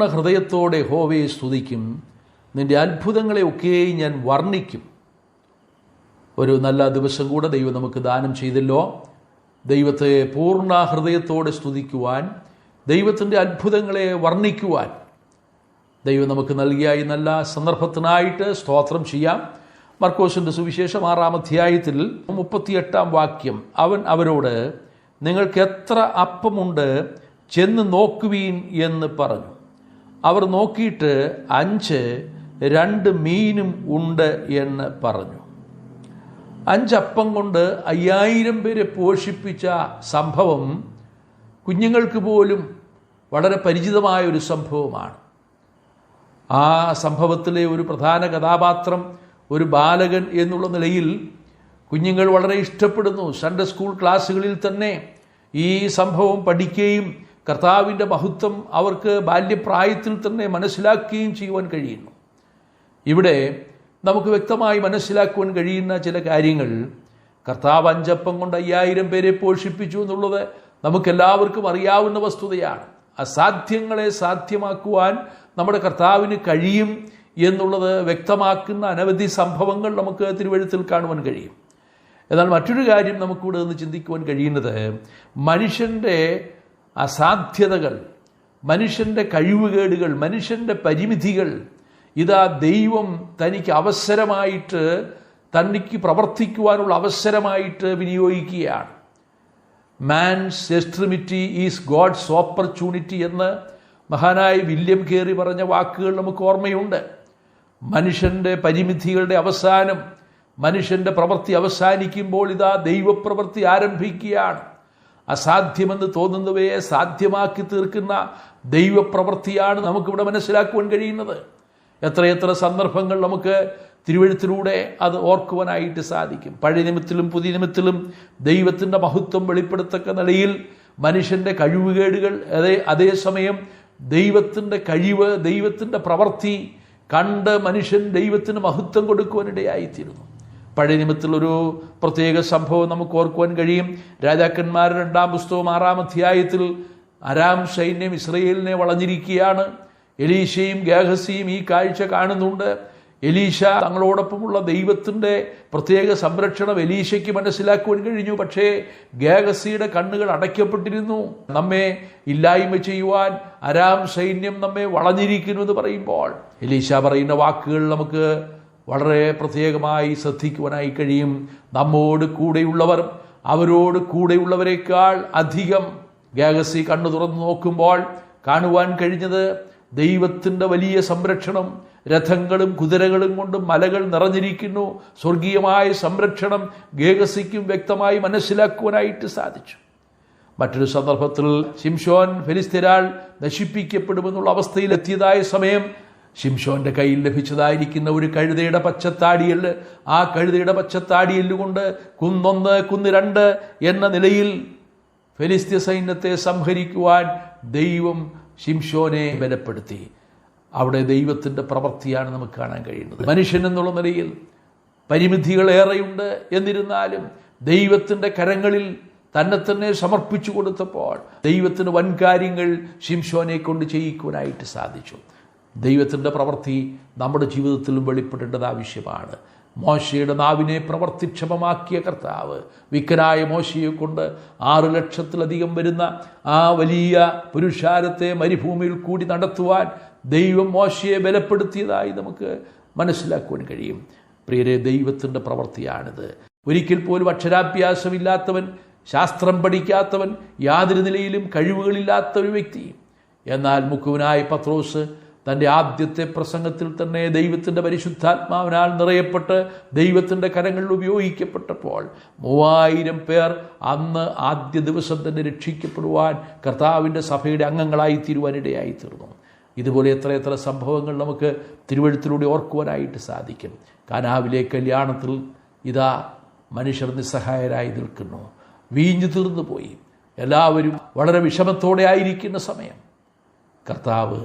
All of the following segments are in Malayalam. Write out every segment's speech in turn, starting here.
പൂർണ്ണ ഹൃദയത്തോടെ യഹോവയെ സ്തുതിക്കും, നിൻ്റെ അത്ഭുതങ്ങളെ ഒക്കെയും ഞാൻ വർണ്ണിക്കും. ഒരു നല്ല ദിവസം കൂടെ ദൈവം നമുക്ക് ദാനം ചെയ്തല്ലോ. ദൈവത്തെ പൂർണ്ണ ഹൃദയത്തോടെ സ്തുതിക്കുവാൻ, ദൈവത്തിൻ്റെ അത്ഭുതങ്ങളെ വർണ്ണിക്കുവാൻ ദൈവം നമുക്ക് നൽകിയ ഈ നല്ല സന്ദർഭത്തിനായിട്ട് സ്തോത്രം ചെയ്യാം. മർക്കോസിൻ്റെ സുവിശേഷം 6-ാം അധ്യായത്തിൽ 38-ാം വാക്യം, അവൻ അവരോട്, നിങ്ങൾക്ക് എത്ര അപ്പമുണ്ട്, ചെന്ന് നോക്കുവീൻ എന്ന് പറഞ്ഞു. അവർ നോക്കിയിട്ട് 5, 2 മീനും ഉണ്ട് എന്ന് പറഞ്ഞു. 5 അപ്പം കൊണ്ട് 5000 പേരെ പോഷിപ്പിച്ച സംഭവം കുഞ്ഞുങ്ങൾക്ക് പോലും വളരെ പരിചിതമായ ഒരു സംഭവമാണ്. ആ സംഭവത്തിലെ ഒരു പ്രധാന കഥാപാത്രം ഒരു ബാലകൻ എന്നുള്ള നിലയിൽ കുഞ്ഞുങ്ങൾ വളരെ ഇഷ്ടപ്പെടുന്നു. സൺഡേ സ്കൂൾ ക്ലാസ്സുകളിൽ തന്നെ ഈ സംഭവം പഠിക്കുകയും കർത്താവിൻ്റെ മഹത്വം അവർക്ക് ബാല്യപ്രായത്തിൽ തന്നെ മനസ്സിലാക്കുകയും ചെയ്യുവാൻ കഴിയുന്നു. ഇവിടെ നമുക്ക് വ്യക്തമായി മനസ്സിലാക്കുവാൻ കഴിയുന്ന ചില കാര്യങ്ങൾ, കർത്താവ് 5 അപ്പം കൊണ്ട് 5000 പേരെ പോഷിപ്പിച്ചു എന്നുള്ളത് നമുക്കെല്ലാവർക്കും അറിയാവുന്ന വസ്തുതയാണ്. അസാധ്യങ്ങളെ സാധ്യമാക്കുവാൻ നമ്മുടെ കർത്താവിന് കഴിയും എന്നുള്ളത് വ്യക്തമാക്കുന്ന അനവധി സംഭവങ്ങൾ നമുക്ക് തിരുവെഴുത്തിൽ കാണുവാൻ കഴിയും. എന്നാൽ മറ്റൊരു കാര്യം നമുക്കിവിടെ നിന്ന് ചിന്തിക്കുവാൻ കഴിയുന്നത്, മനുഷ്യൻ്റെ അസാധ്യതകൾ, മനുഷ്യൻ്റെ കഴിവുകേടുകൾ, മനുഷ്യൻ്റെ പരിമിതികൾ ഇതാ ദൈവം തനിക്ക് അവസരമായിട്ട്, തനിക്ക് പ്രവർത്തിക്കുവാനുള്ള അവസരമായിട്ട് വിനിയോഗിക്കുകയാണ്. Man's extremity is God's opportunity എന്ന് മഹാനായ വില്യം കേറി പറഞ്ഞ വാക്കുകൾ നമുക്ക് ഓർമ്മയുണ്ട്. മനുഷ്യൻ്റെ പരിമിതികളുടെ അവസാനം, മനുഷ്യൻ്റെ പ്രവൃത്തി അവസാനിക്കുമ്പോൾ ഇതാ ദൈവപ്രവൃത്തി ആരംഭിക്കുകയാണ്. അസാധ്യമെന്ന് തോന്നുന്നവയെ സാധ്യമാക്കി തീർക്കുന്ന ദൈവപ്രവൃത്തിയാണ് നമുക്കിവിടെ മനസ്സിലാക്കുവാൻ കഴിയുന്നത്. എത്രയെത്ര സന്ദർഭങ്ങൾ നമുക്ക് തിരുവെഴുത്തിലൂടെ അത് ഓർക്കുവാനായിട്ട് സാധിക്കും. പഴയ നിയമത്തിലും പുതിയ നിയമത്തിലും ദൈവത്തിൻ്റെ മഹത്വം വെളിപ്പെടുത്തക്ക നിലയിൽ മനുഷ്യൻ്റെ കഴിവുകേടുകൾ, അതേസമയം ദൈവത്തിൻ്റെ കഴിവ്, ദൈവത്തിൻ്റെ പ്രവൃത്തി കണ്ട് മനുഷ്യൻ ദൈവത്തിന് മഹത്വം കൊടുക്കുവാനിടയായിത്തീരുന്നു. പഴയ നിയമത്തിലൊരു പ്രത്യേക സംഭവം നമുക്ക് ഓർക്കുവാൻ കഴിയും. രാജാക്കന്മാരുടെ 2-ാം പുസ്തകം 6-ാം അധ്യായത്തിൽ അരാം സൈന്യം ഇസ്രയേലിനെ വളഞ്ഞിരിക്കുകയാണ്. എലീശയും ഗേഹസിയും ഈ കാഴ്ച കാണുന്നുണ്ട്. എലീശ തങ്ങളോടൊപ്പമുള്ള ദൈവത്തിൻ്റെ പ്രത്യേക സംരക്ഷണം എലീശയ്ക്ക് മനസ്സിലാക്കുവാൻ കഴിഞ്ഞു. പക്ഷേ ഗേഹസിയുടെ കണ്ണുകൾ അടയ്ക്കപ്പെട്ടിരുന്നു. നമ്മെ ഇല്ലായ്മ ചെയ്യുവാൻ അരാം സൈന്യം നമ്മെ വളഞ്ഞിരിക്കുന്നു എന്ന് പറയുമ്പോൾ എലീശ പറയുന്ന വാക്കുകൾ നമുക്ക് വളരെ പ്രത്യേകമായി ശ്രദ്ധിക്കുവാനായി കഴിയും. നമ്മോട് കൂടെയുള്ളവർ അവരോട് കൂടെയുള്ളവരെക്കാൾ അധികം. ഗേഹസി കണ്ണു തുറന്നു നോക്കുമ്പോൾ കാണുവാൻ കഴിഞ്ഞത് ദൈവത്തിൻ്റെ വലിയ സംരക്ഷണം. രഥങ്ങളും കുതിരകളും കൊണ്ട് മലകൾ നിറഞ്ഞിരിക്കുന്നു. സ്വർഗീയമായ സംരക്ഷണം ഗേഹസിക്കും വ്യക്തമായി മനസ്സിലാക്കുവാനായിട്ട് സാധിച്ചു. മറ്റൊരു സന്ദർഭത്തിൽ ശിംശോൻ ഫെലിസ്ത്യരാൽ നശിപ്പിക്കപ്പെടുമെന്നുള്ള അവസ്ഥയിലെത്തിയതായ സമയം ശിംശോന്റെ കയ്യിൽ ലഭിച്ചതായിരിക്കുന്ന ഒരു കഴുതയുടെ പച്ചത്താടിയല്ല്, ആ കഴുതയുടെ പച്ചത്താടിയല്ലുകൊണ്ട് 1 2 എന്ന നിലയിൽ ഫെലിസ്ത്യ സൈന്യത്തെ സംഹരിക്കുവാൻ ദൈവം ശിംശോനെ ബലപ്പെടുത്തി. അവിടെ ദൈവത്തിൻ്റെ പ്രവൃത്തിയാണ് നമുക്ക് കാണാൻ കഴിയുന്നത്. മനുഷ്യൻ എന്നുള്ള നിലയിൽ പരിമിതികളേറെയുണ്ട്. എന്നിരുന്നാലും ദൈവത്തിൻ്റെ കരങ്ങളിൽ തന്നെ സമർപ്പിച്ചു കൊടുത്തപ്പോൾ ദൈവത്തിന് വൻകാര്യങ്ങൾ ശിംശോനെ കൊണ്ട് ചെയ്യിക്കുവാനായിട്ട് സാധിച്ചു. ദൈവത്തിൻ്റെ പ്രവൃത്തി നമ്മുടെ ജീവിതത്തിലും വെളിപ്പെടേണ്ടത് ആവശ്യമാണ്. മോശയുടെ നാവിനെ പ്രവർത്തിക്ഷമമാക്കിയ കർത്താവ് വിക്കനായ മോശയെ കൊണ്ട് 6 ലക്ഷത്തിലധികം വരുന്ന ആ വലിയ പുരുഷാരത്തെ മരുഭൂമിയിൽ കൂടി നടത്തുവാൻ ദൈവം മോശയെ ബലപ്പെടുത്തിയതായി നമുക്ക് മനസ്സിലാക്കുവാൻ കഴിയും. പ്രിയരെ, ദൈവത്തിൻ്റെ പ്രവൃത്തിയാണിത്. ഒരിക്കൽ പോലും അക്ഷരാഭ്യാസമില്ലാത്തവൻ, ശാസ്ത്രം പഠിക്കാത്തവൻ, യാതൊരു നിലയിലും കഴിവുകളില്ലാത്ത ഒരു വ്യക്തി. എന്നാൽ മുക്കുവനായ പത്രോസ് തൻ്റെ ആദ്യത്തെ പ്രസംഗത്തിൽ തന്നെ ദൈവത്തിൻ്റെ പരിശുദ്ധാത്മാവിനാൽ നിറയപ്പെട്ട് ദൈവത്തിൻ്റെ കരങ്ങളിൽ ഉപയോഗിക്കപ്പെട്ടപ്പോൾ 3000 പേർ അന്ന് ആദ്യ ദിവസം തന്നെ രക്ഷിക്കപ്പെടുവാൻ കർത്താവിൻ്റെ സഭയുടെ അംഗങ്ങളായി തീരുവാനിടയായിത്തീർന്നു. ഇതുപോലെ എത്രയെത്ര സംഭവങ്ങൾ നമുക്ക് തിരുവെഴുത്തിലൂടെ ഓർക്കുവാനായിട്ട് സാധിക്കും. കാനാവിലെ കല്യാണത്തിൽ ഇതാ മനുഷ്യർ നിസ്സഹായരായി നിൽക്കുന്നു. വീഞ്ഞു തീർന്നു പോയി. എല്ലാവരും വളരെ വിഷമത്തോടെ ആയിരിക്കുന്ന സമയം കർത്താവ്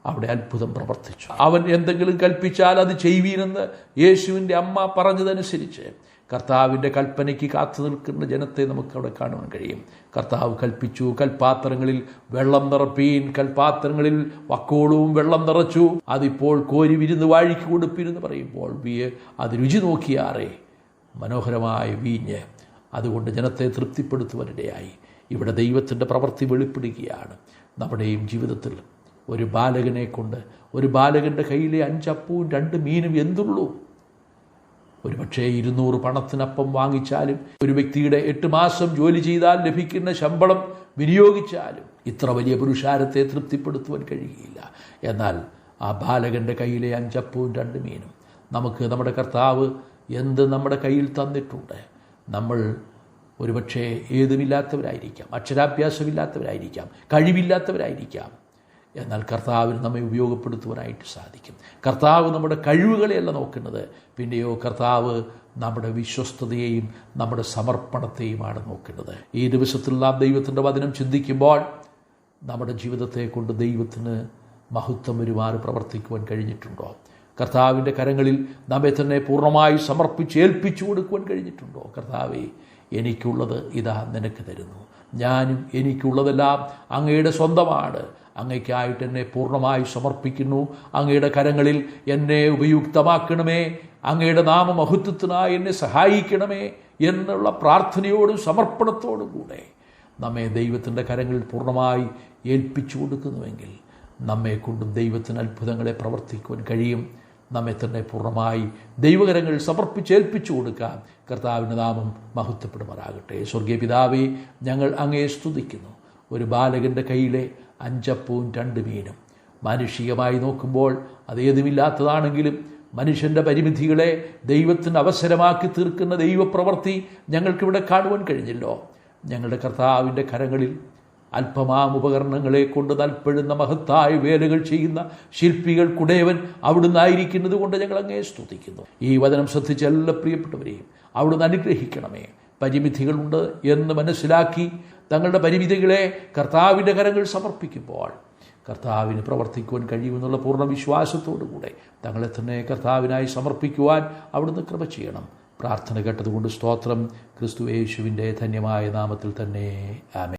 അവിടെ അത്ഭുതം പ്രവർത്തിച്ചു. അവൻ എന്തെങ്കിലും കൽപ്പിച്ചാൽ അത് ചെയ്യുവീനെന്ന് യേശുവിൻ്റെ അമ്മ പറഞ്ഞതനുസരിച്ച് കർത്താവിൻ്റെ കൽപ്പനയ്ക്ക് കാത്തു നിൽക്കുന്ന ജനത്തെ നമുക്കവിടെ കാണുവാൻ കഴിയും. കർത്താവ് കൽപ്പിച്ചു, കൽപ്പാത്രങ്ങളിൽ വെള്ളം നിറപ്പീൻ, കൽപ്പാത്രങ്ങളിൽ വക്കോളവും വെള്ളം നിറച്ചു, അതിപ്പോൾ കോരി വിരുന്ന് വാഴിക്ക് കൊടുപ്പിനെന്ന് പറയുമ്പോൾ അത് രുചി നോക്കിയാറേ മനോഹരമായ വീഞ്ഞ്. അതുകൊണ്ട് ജനത്തെ തൃപ്തിപ്പെടുത്തുവാനിടയായി. ഇവിടെ ദൈവത്തിൻ്റെ പ്രവൃത്തി വെളിപ്പെടുകയാണ്. നമ്മുടെയും ജീവിതത്തിൽ ഒരു ബാലകനെ കൊണ്ട്, ഒരു ബാലകൻ്റെ കയ്യിലെ 5 അപ്പവും 2 മീനും എന്തുള്ളൂ? ഒരു പക്ഷേ 200 പണത്തിനപ്പം വാങ്ങിച്ചാലും, ഒരു വ്യക്തിയുടെ 8 മാസം ജോലി ചെയ്താൽ ലഭിക്കുന്ന ശമ്പളം വിനിയോഗിച്ചാലും ഇത്ര വലിയ പുരുഷാരത്തെ തൃപ്തിപ്പെടുത്തുവാൻ കഴിയുകയില്ല. എന്നാൽ ആ ബാലകൻ്റെ കയ്യിലെ 5 അപ്പവും 2 മീനും നമുക്ക് നമ്മുടെ കർത്താവ് എന്ത് നമ്മുടെ കയ്യിൽ തന്നിട്ടുണ്ട്. നമ്മൾ ഒരുപക്ഷെ ഏതുമില്ലാത്തവരായിരിക്കാം, അക്ഷരാഭ്യാസമില്ലാത്തവരായിരിക്കാം, കഴിവില്ലാത്തവരായിരിക്കാം. എന്നാൽ കർത്താവിന് നമ്മെ ഉപയോഗപ്പെടുത്തുവാനായിട്ട് സാധിക്കും. കർത്താവ് നമ്മുടെ കഴിവുകളെയല്ല നോക്കുന്നത്, പിന്നെയോ കർത്താവ് നമ്മുടെ വിശ്വസ്തതയെയും നമ്മുടെ സമർപ്പണത്തെയുമാണ് നോക്കുന്നത്. ഈ ദിവസത്തിൽ നാം ദൈവത്തിൻ്റെ വചനം ചിന്തിക്കുമ്പോൾ നമ്മുടെ ജീവിതത്തെ കൊണ്ട് ദൈവത്തിന് മഹത്വം ഒരുമാറ് പ്രവർത്തിക്കുവാൻ കഴിഞ്ഞിട്ടുണ്ടോ? കർത്താവിൻ്റെ കരങ്ങളിൽ നമ്മെ തന്നെ പൂർണ്ണമായി സമർപ്പിച്ച് ഏൽപ്പിച്ചു കൊടുക്കുവാൻ കഴിഞ്ഞിട്ടുണ്ടോ? കർത്താവേ, എനിക്കുള്ളത് ഇതാ നിനക്ക് തരുന്നു, ഞാനും എനിക്കുള്ളതെല്ലാം അങ്ങയുടെ സ്വന്തമാണ്, അങ്ങയ്ക്കായിട്ട് എന്നെ പൂർണ്ണമായി സമർപ്പിക്കുന്നു, അങ്ങയുടെ കരങ്ങളിൽ എന്നെ ഉപയുക്തമാക്കണമേ, അങ്ങയുടെ നാമമഹത്വത്തിനായി എന്നെ സഹായിക്കണമേ എന്നുള്ള പ്രാർത്ഥനയോടും സമർപ്പണത്തോടും കൂടെ നമ്മെ ദൈവത്തിൻ്റെ കരങ്ങളിൽ പൂർണ്ണമായി ഏൽപ്പിച്ചു കൊടുക്കുന്നുവെങ്കിൽ നമ്മെ കൊണ്ടും ദൈവത്തിന് അത്ഭുതങ്ങളെ പ്രവർത്തിക്കുവാൻ കഴിയും. നമ്മെ തന്നെ പൂർണ്ണമായി ദൈവകരങ്ങളിൽ സമർപ്പിച്ചേൽപ്പിച്ചു കൊടുക്കാം. കർത്താവിൻ്റെ നാമം മഹത്വപ്പെടുമാറാകട്ടെ. സ്വർഗീയ പിതാവേ, ഞങ്ങൾ അങ്ങയെ സ്തുതിക്കുന്നു. ഒരു ബാലകൻ്റെ കയ്യിലെ 5 അപ്പവും 2 മീനും മാനുഷികമായി നോക്കുമ്പോൾ അതേതുമില്ലാത്തതാണെങ്കിലും മനുഷ്യൻ്റെ പരിമിതികളെ ദൈവത്തിന് അവസരമാക്കി തീർക്കുന്ന ദൈവപ്രവൃത്തി ഞങ്ങൾക്കിവിടെ കാണുവാൻ കഴിഞ്ഞല്ലോ. ഞങ്ങളുടെ കർത്താവിൻ്റെ കരങ്ങളിൽ അല്പമാം ഉപകരണങ്ങളെ കൊണ്ട് നൽപ്പെടുന്ന മഹത്തായ വേലകൾ ചെയ്യുന്ന ശില്പികൾ കുടയവൻ അവിടുന്ന് ആയിരിക്കുന്നത് കൊണ്ട് ഞങ്ങൾ അങ്ങയെ സ്തുതിക്കുന്നു. ഈ വചനം ശ്രദ്ധിച്ച എല്ലാ പ്രിയപ്പെട്ടവരെയും അവിടുന്ന് അനുഗ്രഹിക്കണമേ. പരിമിതികളുണ്ട് എന്ന് മനസ്സിലാക്കി തങ്ങളുടെ പരിമിതികളെ കർത്താവിൻ്റെ കരങ്ങൾ സമർപ്പിക്കുമ്പോൾ കർത്താവിന് പ്രവർത്തിക്കുവാൻ കഴിയുമെന്നുള്ള പൂർണ്ണ വിശ്വാസത്തോടുകൂടെ തങ്ങളെ തന്നെ കർത്താവിനായി സമർപ്പിക്കുവാൻ അവിടുന്ന് കൃപ ചെയ്യണം. പ്രാർത്ഥന കേട്ടതുകൊണ്ട് സ്തോത്രം. ക്രിസ്തു യേശുവിൻ്റെ ധന്യമായ നാമത്തിൽ തന്നെ ആമേൻ.